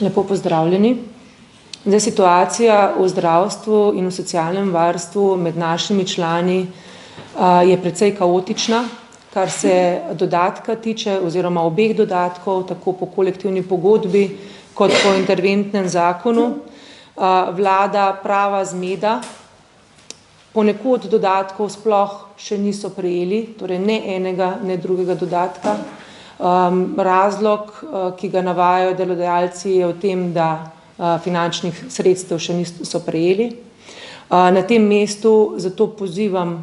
Lepo pozdravljeni. Zdaj, situacija v zdravstvu in v socialnem varstvu med našimi člani je precej kaotična, kar se dodatka tiče oziroma obeh dodatkov, tako po kolektivni pogodbi kot po interventnem zakonu. Vlada prava zmeda, ponekod dodatkov sploh še niso prejeli, torej ne enega, ne drugega dodatka. Razlog, ki ga navajajo delodajalci, je v tem, da finančnih sredstev še niso prejeli. Na tem mestu zato pozivam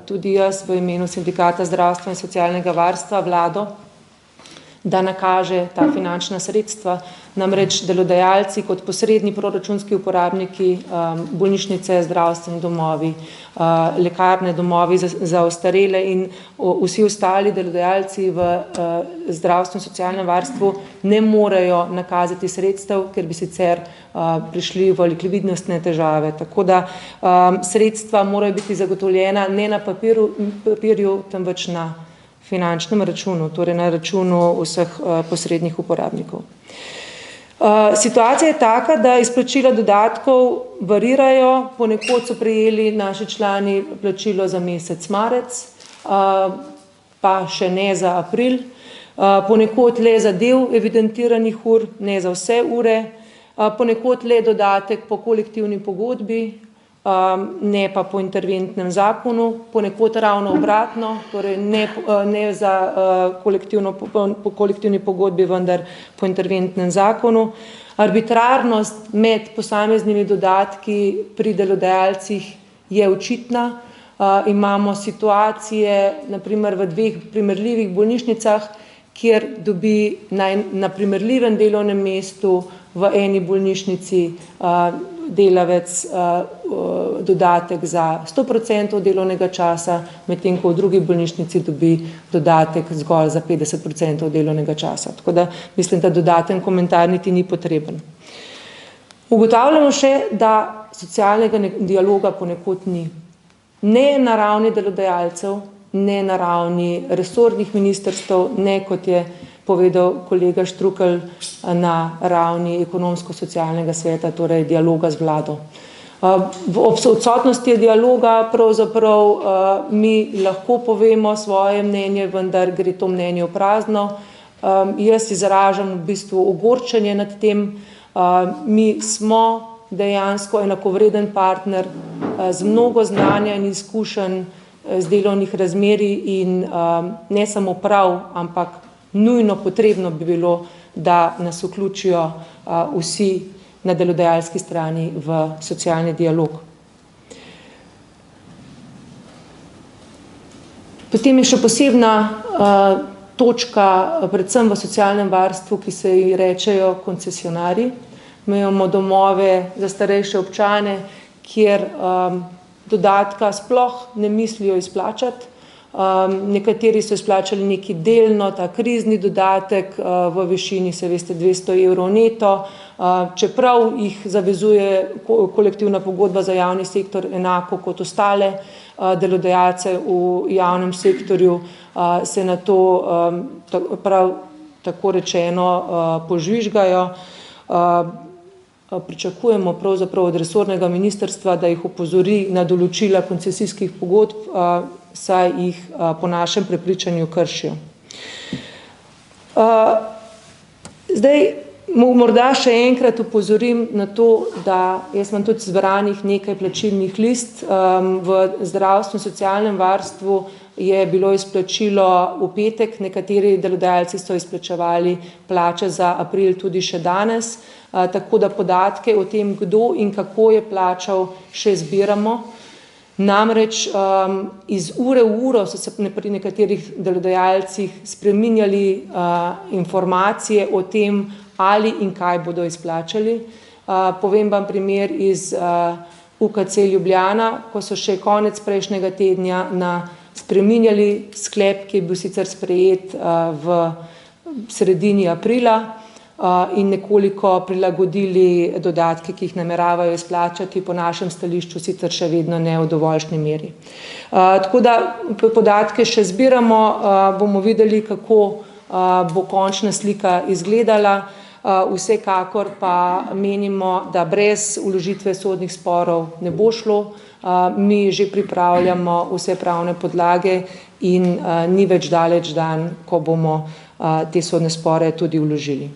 tudi jaz v imenu Sindikata zdravstva in socialnega varstva vlado, da nakaže ta finančna sredstva. Namreč delodajalci kot posredni proračunski uporabniki, bolnišnice, zdravstveni domovi, lekarne, domovi za ostarele in vsi ostali delodajalci v zdravstvu in socialnem varstvu ne morejo nakazati sredstev, ker bi sicer prišli v likvidnostne težave. Tako da sredstva morajo biti zagotovljena ne na papirju, temveč na finančnem računu, torej na računu vseh posrednih uporabnikov. Situacija je taka, da izplačila dodatkov varirajo, ponekod so prejeli naši člani plačilo za mesec marec, pa še ne za april, ponekod le za del evidentiranih ur, ne za vse ure, ponekod le dodatek po kolektivni pogodbi, ne pa po interventnem zakonu, ponekod ravno obratno, torej ne za po kolektivni pogodbi, vendar po interventnem zakonu. Arbitrarnost med posameznimi dodatki pri delodajalcih je očitna. Imamo situacije, na primer v dveh primerljivih bolnišnicah, kjer dobi na primerljivem delovnem mestu v eni bolnišnici delavec dodatek za 100% delovnega časa, medtem ko v drugi bolnišnici dobi dodatek zgolj za 50% delovnega časa. Tako da mislim, da dodaten komentar niti ni potreben. Ugotavljamo še, da socialnega dialoga ponekod ni. Ne na ravni delodajalcev, ne na ravni resornih ministrstev, ne kot je povedal kolega Štrukelj na ravni ekonomsko-socialnega sveta, torej dialoga z vlado. Ob odsotnosti dialoga pravzaprav mi lahko povemo svoje mnenje, vendar gre to mnenje v prazno. Jaz izražam v bistvu ogorčenje nad tem. Mi smo dejansko enakovreden partner z mnogo znanja in izkušenj z delovnih razmerij in ne samo prav, ampak nujno potrebno bi bilo, da nas vključijo vsi na delodajalski strani v socialni dialog. Potem je še posebna točka, predvsem v socialnem varstvu, ki se ji rečejo koncesionarji. Mi imamo domove za starejše občane, kjer dodatka sploh ne mislijo izplačati. Nekateri so izplačali neki delno, ta krizni dodatek v višini, se veste, 200 evrov neto, čeprav jih zavezuje kolektivna pogodba za javni sektor enako kot ostale delodajalce v javnem sektorju, se na to prav tako rečeno požvižgajo. Pričakujemo pravzaprav od resornega ministrstva, da jih opozori na določila koncesijskih pogodb, saj jih po našem prepričanju kršijo. Zdaj, morda še enkrat opozorim na to, da jaz imam tudi zbranih nekaj plačilnih list. V zdravstvu in socialnem varstvu je bilo izplačilo v petek, nekateri delodajalci so izplačevali plače za april tudi še danes, tako da podatke o tem, kdo in kako je plačal, še zbiramo. Namreč iz ure v uro so se pri nekaterih delodajalcih spreminjali informacije o tem, ali in kaj bodo izplačali. Povem vam primer iz UKC Ljubljana, ko so še konec prejšnjega tedna spreminjali sklep, ki je bil sicer sprejet v sredini aprila, in nekoliko prilagodili dodatke, ki jih nameravajo izplačati, po našem stališču sicer še vedno ne v dovoljšni meri. Tako da podatke še zbiramo, bomo videli, kako bo končna slika izgledala. Vsekakor pa menimo, da brez vložitve sodnih sporov ne bo šlo. Mi že pripravljamo vse pravne podlage in ni več daleč dan, ko bomo te sodne spore tudi vložili.